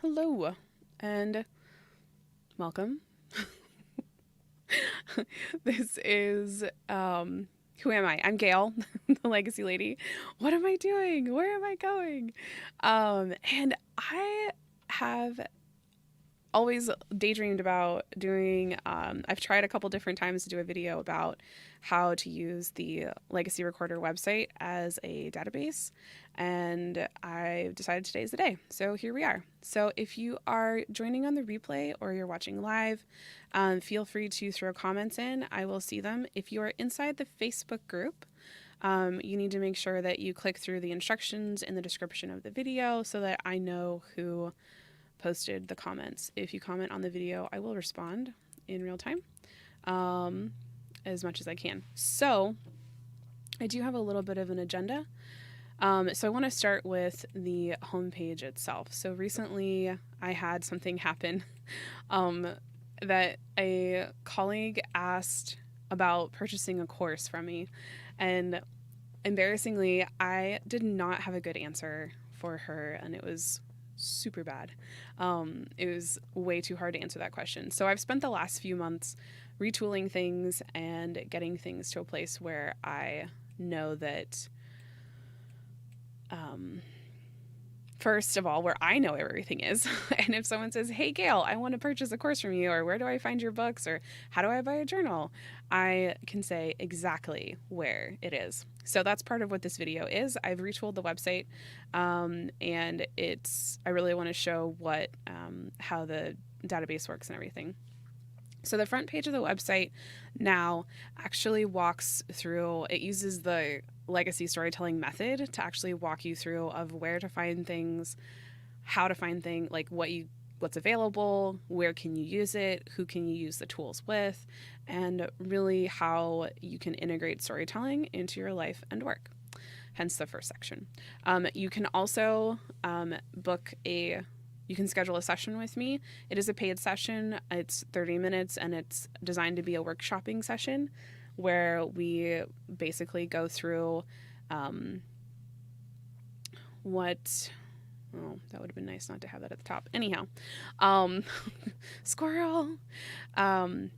Hello and welcome. This is who am I? I'm Gail, the legacy lady. What am I doing? Where am I going? And I have always daydreamed about doing I've tried a couple different times to do a video about how to use the legacy recorder website as a database, and I decided today's the day, so here we are. So if you are joining on the replay or you're watching live, feel free to throw comments in. I will see them. If you are inside the Facebook group, you need to make sure that you click through the instructions in the description of the video so that I know who posted the comments. If you comment on the video, I will respond in real time as much as I can. So I do have a little bit of an agenda. So I want to start with the homepage itself. So recently I had something happen that a colleague asked about purchasing a course from me. And embarrassingly, I did not have a good answer for her, and it was super bad. It was way too hard to answer that question. So I've spent the last few months retooling things and getting things to a place where I know that, first of all, where I know everything is. And if someone says, "Hey, Gail, I want to purchase a course from you," or "Where do I find your books?" or "How do I buy a journal?" I can say exactly where it is. So that's part of what this video is. I've retooled the website, and I really want to show how the database works and everything. So the front page of the website now actually walks through, it uses the legacy storytelling method to actually walk you through of where to find things, how to find things, like what's available, where can you use it, who can you use the tools with, and really how you can integrate storytelling into your life and work. Hence the first section. You can also you can schedule a session with me. It is a paid session. It's 30 minutes, and it's designed to be a workshopping session where we basically go through that would have been nice not to have that at the top. Anyhow, squirrel. Now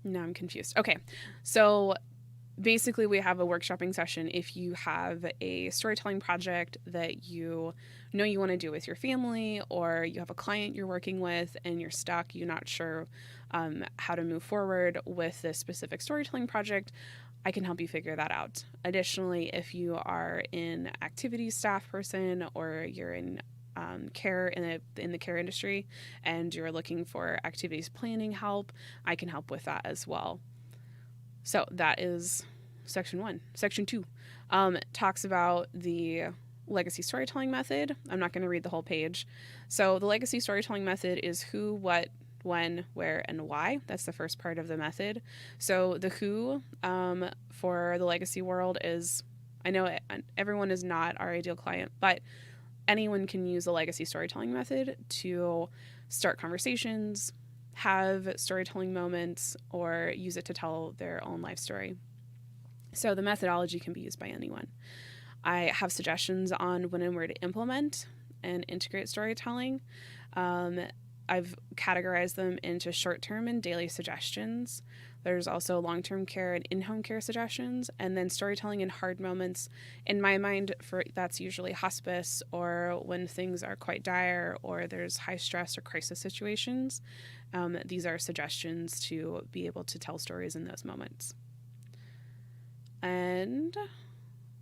I'm confused. Okay, so basically we have a workshopping session if you have a storytelling project that you know you want to do with your family, or you have a client you're working with and you're stuck, you're not sure how to move forward with this specific storytelling project. I can help you figure that out. Additionally, if you are an activities staff person, or you're in care in the care industry and you're looking for activities planning help, I can help with that as well. So that is section 1. Section 2 talks about the legacy storytelling method. I'm not going to read the whole page. So the legacy storytelling method is who, what, when, where, and why. That's the first part of the method. So the who for the legacy world is, I know everyone is not our ideal client, but anyone can use the legacy storytelling method to start conversations, have storytelling moments, or use it to tell their own life story. So the methodology can be used by anyone. I have suggestions on when and where to implement and integrate storytelling. I've categorized them into short-term and daily suggestions. There's also long-term care and in-home care suggestions, and then storytelling in hard moments. In my mind, that's usually hospice, or when things are quite dire, or there's high stress or crisis situations. These are suggestions to be able to tell stories in those moments. And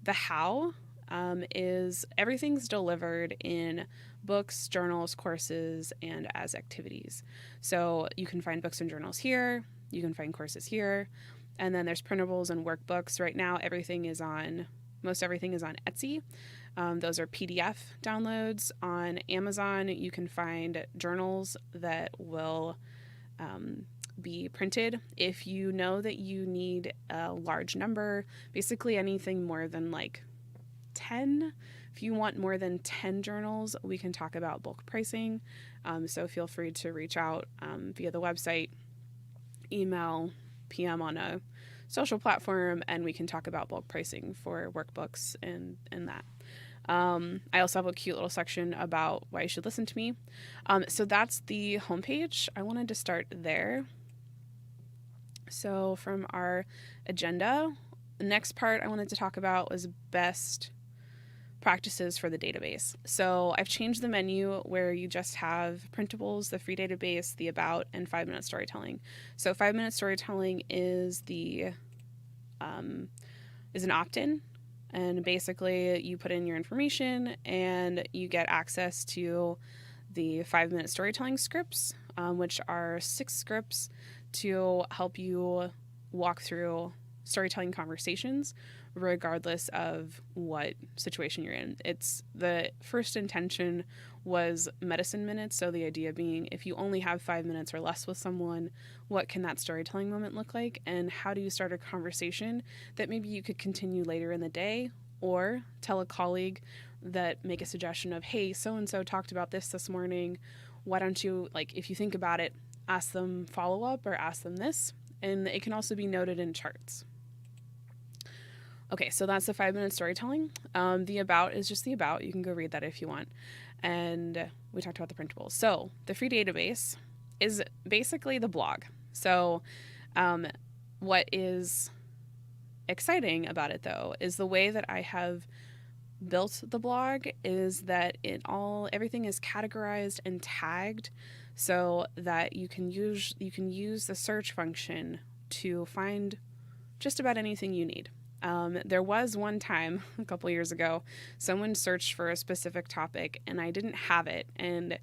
the how is everything's delivered in books, journals, courses, and as activities. So you can find books and journals here, you can find courses here, and then there's printables and workbooks. Right now, most everything is on Etsy. Those are PDF downloads. On Amazon, you can find journals that will be printed. If you know that you need a large number, basically anything more than like 10, if you want more than 10 journals, we can talk about bulk pricing. So feel free to reach out via the website, email, PM on a social platform, and we can talk about bulk pricing for workbooks and that. I also have a cute little section about why you should listen to me. So that's the homepage. I wanted to start there. So from our agenda, the next part I wanted to talk about was best practices for the database. So I've changed the menu where you just have Printables, the free database, the about, and 5-minute storytelling. So 5-minute storytelling is an opt-in, and basically you put in your information and you get access to the 5-minute storytelling scripts, which are 6 scripts to help you walk through storytelling conversations regardless of what situation you're in. It's the first intention was medicine minutes, so the idea being if you only have 5 minutes or less with someone, what can that storytelling moment look like, and how do you start a conversation that maybe you could continue later in the day, or tell a colleague that make a suggestion of, hey, so and so talked about this morning, why don't you, like, if you think about it, ask them follow up or ask them this. And it can also be noted in charts. Okay, so that's the 5-minute storytelling. The about is just the about. You can go read that if you want. And we talked about the printables. So the free database is basically the blog. So what is exciting about it, though, is the way that I have built the blog is that everything is categorized and tagged so that you can use the search function to find just about anything you need. There was one time a couple years ago, someone searched for a specific topic and I didn't have it. And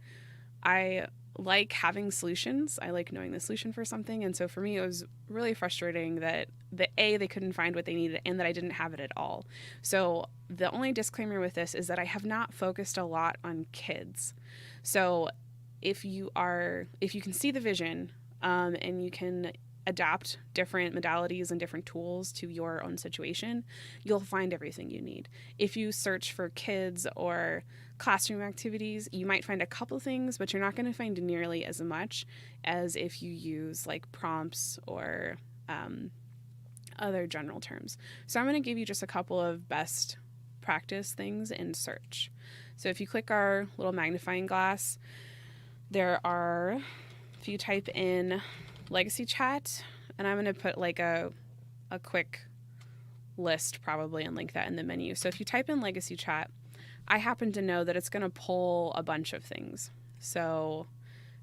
I like having solutions. I like knowing the solution for something. And so for me, it was really frustrating that they couldn't find what they needed and that I didn't have it at all. So the only disclaimer with this is that I have not focused a lot on kids. So if you can see the vision, and you can adapt different modalities and different tools to your own situation, you'll find everything you need. If you search for kids or classroom activities, you might find a couple things, but you're not going to find nearly as much as if you use like prompts or other general terms. So I'm going to give you just a couple of best practice things in search. So if you click our little magnifying glass, there are, if you type in legacy chat, and I'm going to put like a quick list probably and link that in the menu. So if you type in legacy chat, I happen to know that it's going to pull a bunch of things. So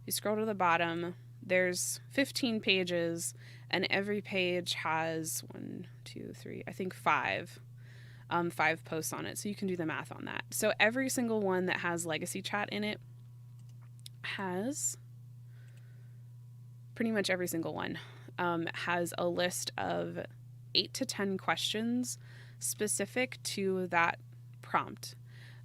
you scroll to the bottom, there's 15 pages, and every page has 5 posts on it. So you can do the math on that. So every single one that has legacy chat in it has, pretty much every single one, has a list of 8 to 10 questions specific to that prompt.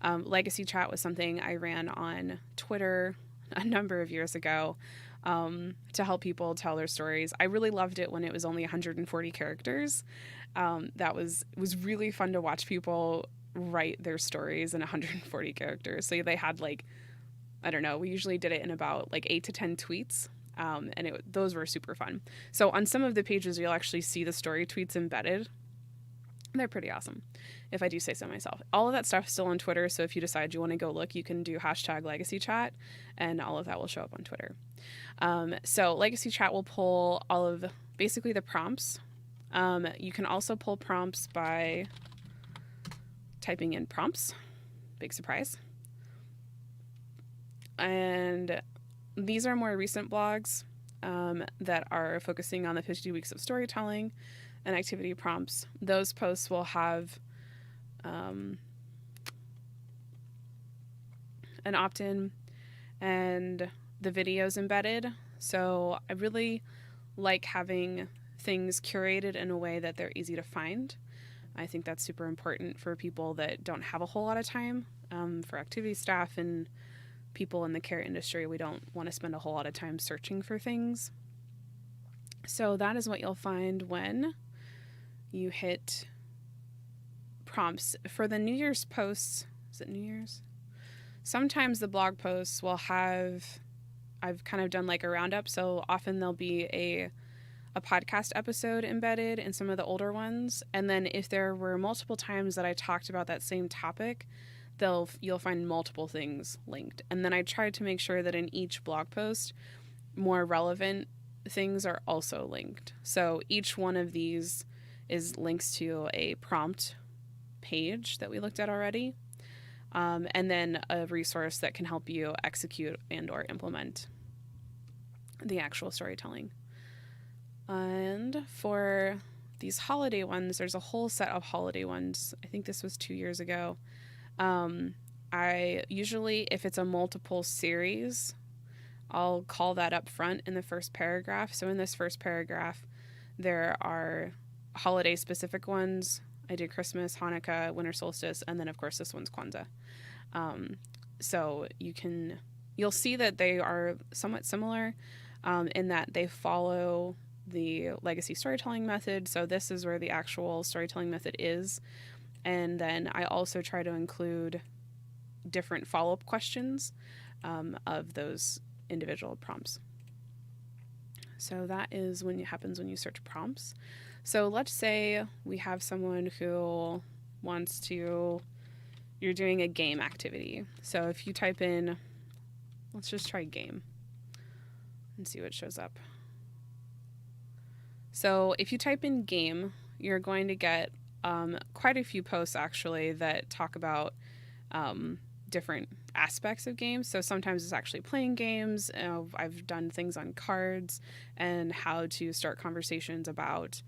Legacy chat was something I ran on Twitter a number of years ago to help people tell their stories. I really loved it when it was only 140 characters. That was really fun to watch people write their stories in 140 characters. So they had like, I don't know, we usually did it in about like 8 to 10 tweets. And those were super fun. So on some of the pages, you'll actually see the story tweets embedded. They're pretty awesome, if I do say so myself. All of that stuff is still on Twitter, so if you decide you want to go look, you can do #LegacyChat, and all of that will show up on Twitter. So Legacy Chat will pull all of basically the prompts. You can also pull prompts by typing in prompts. Big surprise. And these are more recent blogs that are focusing on the 50 weeks of storytelling and activity prompts. Those posts will have an opt-in and the videos embedded. So I really like having things curated in a way that they're easy to find. I think that's super important for people that don't have a whole lot of time. For activity staff and people in the care industry, we don't want to spend a whole lot of time searching for things. So that is what you'll find when you hit prompts. For the New Year's posts, is it New Year's? Sometimes the blog posts will have, I've kind of done like a roundup, so often there'll be a podcast episode embedded in some of the older ones. And then if there were multiple times that I talked about that same topic, you'll find multiple things linked. And then I tried to make sure that in each blog post, more relevant things are also linked. So each one of these is links to a prompt page that we looked at already, and then a resource that can help you execute and or implement the actual storytelling. And for these holiday ones, there's a whole set of holiday ones. I think this was 2 years ago. I usually, if it's a multiple series, I'll call that up front in the first paragraph. So in this first paragraph, there are holiday specific ones. I did Christmas, Hanukkah, winter solstice, and then of course this one's Kwanzaa. So you'll see that they are somewhat similar in that they follow the legacy storytelling method. So this is where the actual storytelling method is. And then I also try to include different follow-up questions of those individual prompts. So that is when it happens when you search prompts. So let's say we have someone who wants to, you're doing a game activity. So if you type in, let's just try game and see what shows up. So if you type in game, you're going to get quite a few posts actually that talk about different aspects of games. So sometimes it's actually playing games. I've done things on cards and how to start conversations about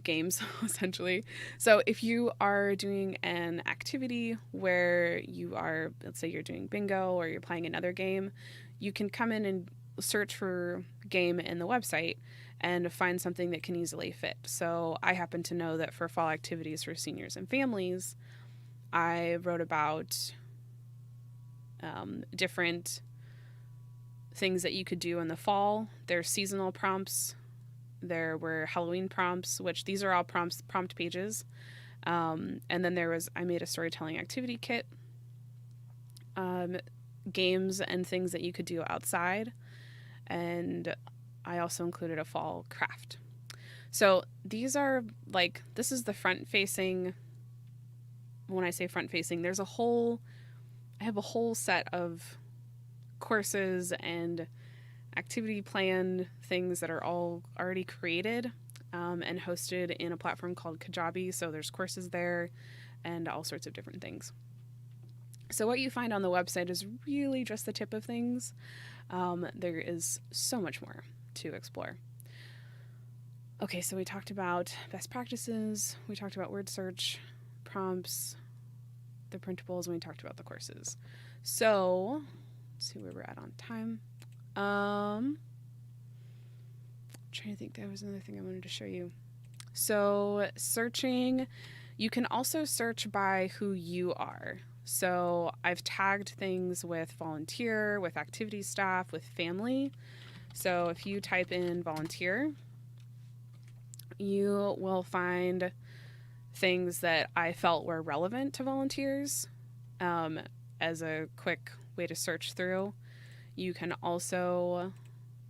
games essentially. So if you are doing an activity where you are, let's say you're doing bingo or you're playing another game, you can come in and search for game in the website and find something that can easily fit. So I happen to know that for fall activities for seniors and families, I wrote about different things that you could do in the fall. There's seasonal prompts. There were Halloween prompts, which these are all prompt pages. And then I made a storytelling activity kit, games and things that you could do outside. And I also included a fall craft. So these are this is the front facing. When I say front facing, I have a whole set of courses and activity plan things that are all already created and hosted in a platform called Kajabi. So there's courses there and all sorts of different things. So what you find on the website is really just the tip of things. There is so much more to explore. Okay, so we talked about best practices, we talked about word search, prompts, the printables, and we talked about the courses. So let's see where we're at on time. I'm trying to think, there was another thing I wanted to show you. So searching, you can also search by who you are. So I've tagged things with volunteer, with activity staff, with family. So if you type in volunteer, you will find things that I felt were relevant to volunteers as a quick way to search through. You can also,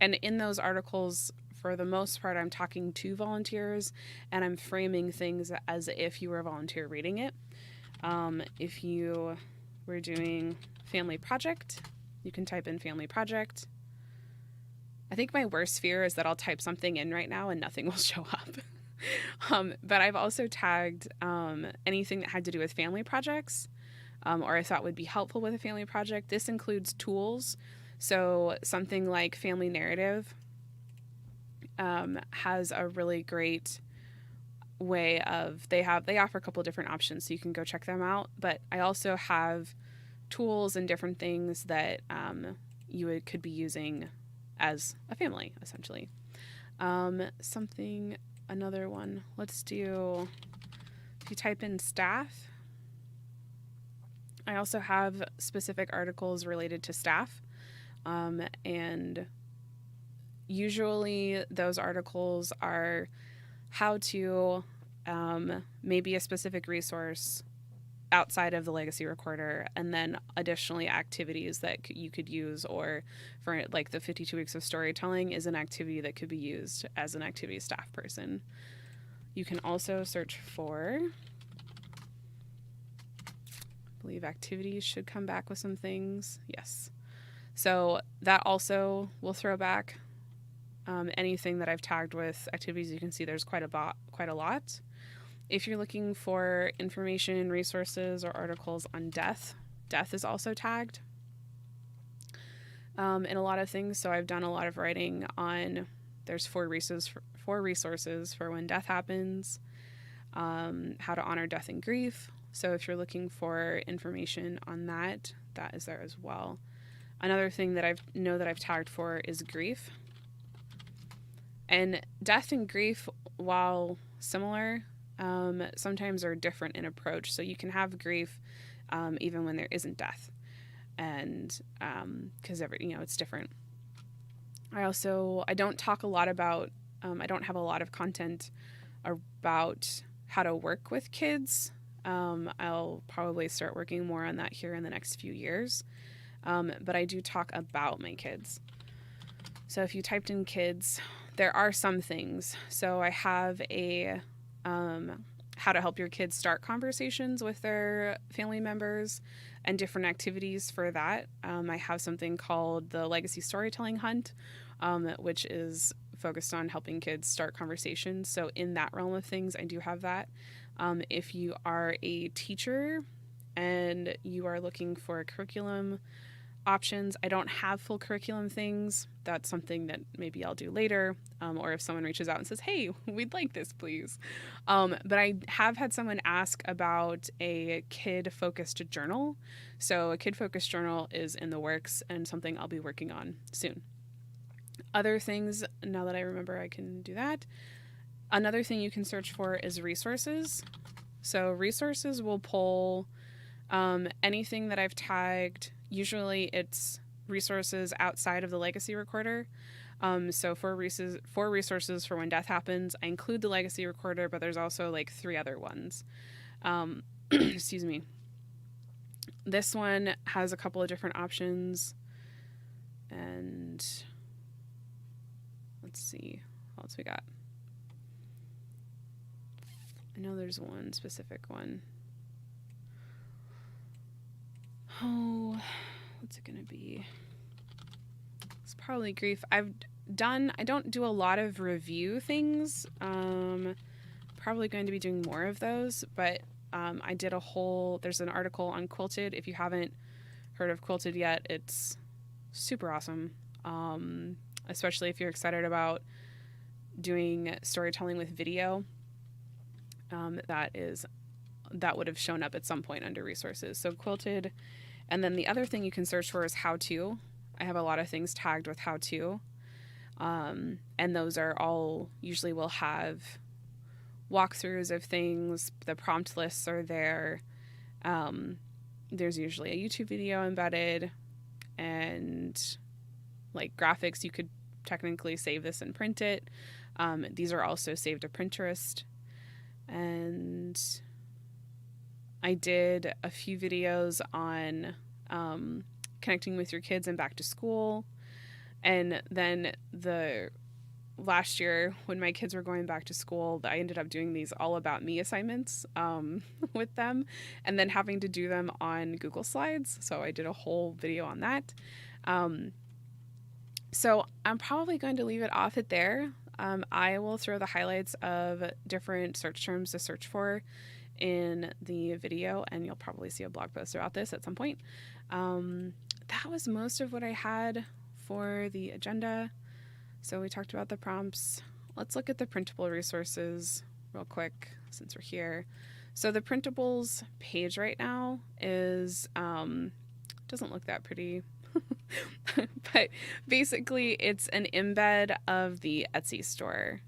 and in those articles, for the most part, I'm talking to volunteers and I'm framing things as if you were a volunteer reading it. If you were doing family project, you can type in family project. I think my worst fear is that I'll type something in right now and nothing will show up. But I've also tagged anything that had to do with family projects or I thought would be helpful with a family project. This includes tools. So something like Family Narrative has a really great way of, they offer a couple of different options, so you can go check them out. But I also have tools and different things that you could be using as a family, essentially. Another one, let's do, if you type in staff, I also have specific articles related to staff. And usually those articles are how to maybe a specific resource outside of the legacy recorder, and then additionally activities that you could use, or for like the 52 weeks of storytelling is an activity that could be used as an activity staff person. You can also search for believe activities should come back with some things. Yes. So that also will throw back anything that I've tagged with activities. You can see there's quite a lot. If you're looking for information, resources, or articles on death is also tagged in a lot of things. So I've done a lot of writing on, there's four resources for when death happens, how to honor death and grief. So if you're looking for information on that, that is there as well. Another thing that I've tagged for is grief. And death and grief, while similar, sometimes are different in approach. So you can have grief even when there isn't death, and because it's different. I don't talk a lot about. I don't have a lot of content about how to work with kids. I'll probably start working more on that here in the next few years. But I do talk about my kids. So if you typed in kids, there are some things. So I have a how to help your kids start conversations with their family members and different activities for that. I have something called the Legacy Storytelling Hunt, which is focused on helping kids start conversations. So in that realm of things, I do have that. If you are a teacher and you are looking for curriculum options, I don't have full curriculum things. That's something that maybe I'll do later, or if someone reaches out and says, hey, we'd like this, please. But I have had someone ask about a kid-focused journal. So a kid-focused journal is in the works and something I'll be working on soon. Other things, now that I remember, I can do that. Another thing you can search for is resources. So resources will pull anything that I've tagged. Usually it's resources outside of the legacy recorder. So for resources for when death happens, I include the legacy recorder, but there's also like 3 other ones. Excuse me. This one has a couple of different options. And let's see what else we got. I know there's one specific one. Oh, what's it going to be? It's probably grief. I don't do a lot of review things. Probably going to be doing more of those, but I did there's an article on Quilted. If you haven't heard of Quilted yet, it's super awesome. Especially if you're excited about doing storytelling with video. That would have shown up at some point under resources. So Quilted. And then the other thing you can search for is how to. I have a lot of things tagged with how to. And those are all, usually will have walkthroughs of things. The prompt lists are there. There's usually a YouTube video embedded, and like graphics. You could technically save this and print it. These are also saved to Pinterest. And I did a few videos on connecting with your kids and back to school. And then last year when my kids were going back to school, I ended up doing these all about me assignments with them, and then having to do them on Google Slides. So I did a whole video on that. So I'm probably going to leave it off at there. I will throw the highlights of different search terms to search for in the video, and you'll probably see a blog post about this at some point. That was most of what I had for the agenda. So we talked about the prompts. Let's look at the printable resources real quick since we're here. So the Printables page right now is doesn't look that pretty. But basically it's an embed of the Etsy store.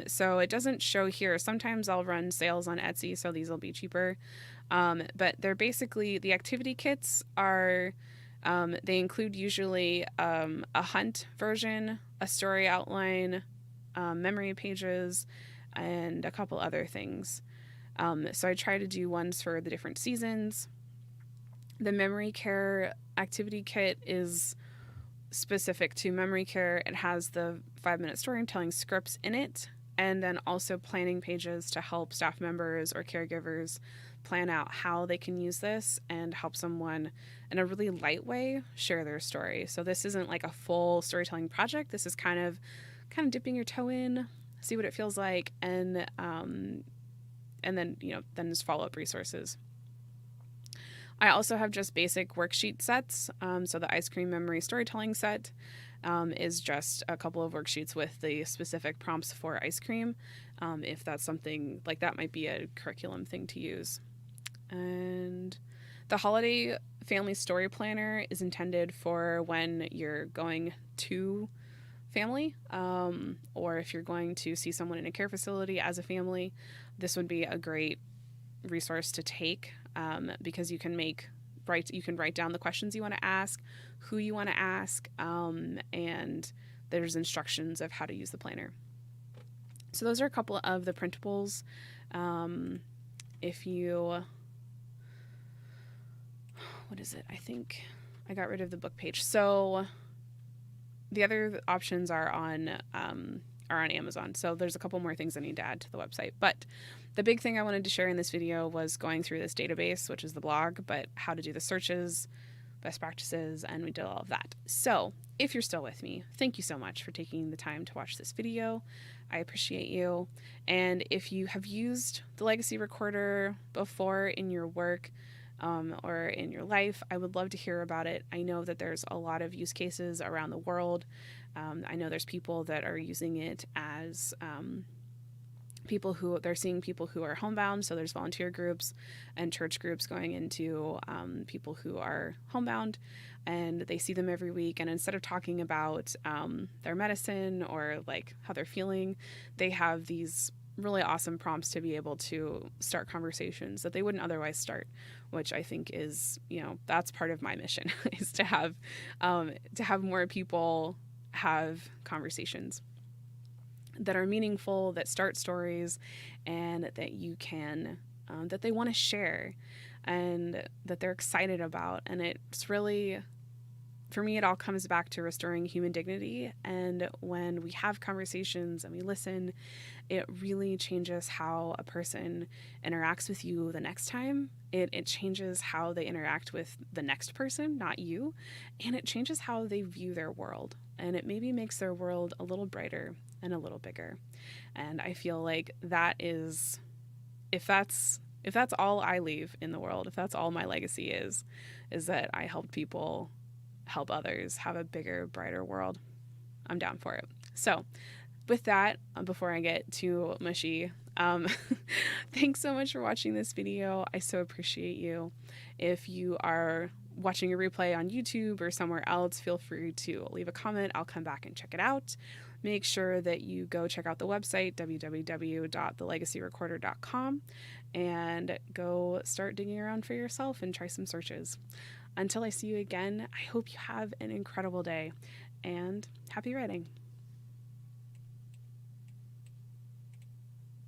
So it doesn't show here. Sometimes I'll run sales on Etsy, so these will be cheaper. But they're basically, the activity kits are, they include usually a hunt version, a story outline, memory pages, and a couple other things. So I try to do ones for the different seasons. The memory care activity kit is specific to memory care. It has the 5-minute storytelling scripts in it, and then also planning pages to help staff members or caregivers plan out how they can use this and help someone in a really light way share their story. So this isn't like a full storytelling project. This is kind of dipping your toe in, see what it feels like, and then then just follow up resources. I also have just basic worksheet sets. So the ice cream memory storytelling set is just a couple of worksheets with the specific prompts for ice cream. If that's something like that, might be a curriculum thing to use. And the holiday family story planner is intended for when you're going to family, or if you're going to see someone in a care facility as a family. This would be a great resource to take, because you can write down the questions you want to ask, who you want to ask, and there's instructions of how to use the planner. So those are a couple of the printables. If you, what is it? I think I got rid of the book page. So the other options are on Amazon. So there's a couple more things I need to add to the website. But the big thing I wanted to share in this video was going through this database, which is the blog, but how to do the searches, best practices, and we did all of that. So if you're still with me, thank you so much for taking the time to watch this video. I appreciate you. And if you have used the Legacy Recorder before in your work, or in your life, I would love to hear about it. I know that there's a lot of use cases around the world. I know there's people that are using it as they're seeing people who are homebound. So there's volunteer groups and church groups going into people who are homebound, and they see them every week. And instead of talking about their medicine or like how they're feeling, they have these really awesome prompts to be able to start conversations that they wouldn't otherwise start, which I think is, that's part of my mission is to have more people have conversations that are meaningful, that start stories, and that you can, that they want to share and that they're excited about. And it's really, for me, it all comes back to restoring human dignity. And when we have conversations and we listen, it really changes how a person interacts with you the next time. It changes how they interact with the next person, not you. And it changes how they view their world. And it maybe makes their world a little brighter and a little bigger. And I feel like that is, if that's all I leave in the world, if that's all my legacy is that I helped people help others have a bigger, brighter world, I'm down for it. So with that, before I get too mushy, thanks so much for watching this video. I so appreciate you. If you are watching a replay on YouTube or somewhere else, feel free to leave a comment. I'll come back and check it out. Make sure that you go check out the website, www.thelegacyrecorder.com, and go start digging around for yourself and try some searches. Until I see you again, I hope you have an incredible day, and happy writing.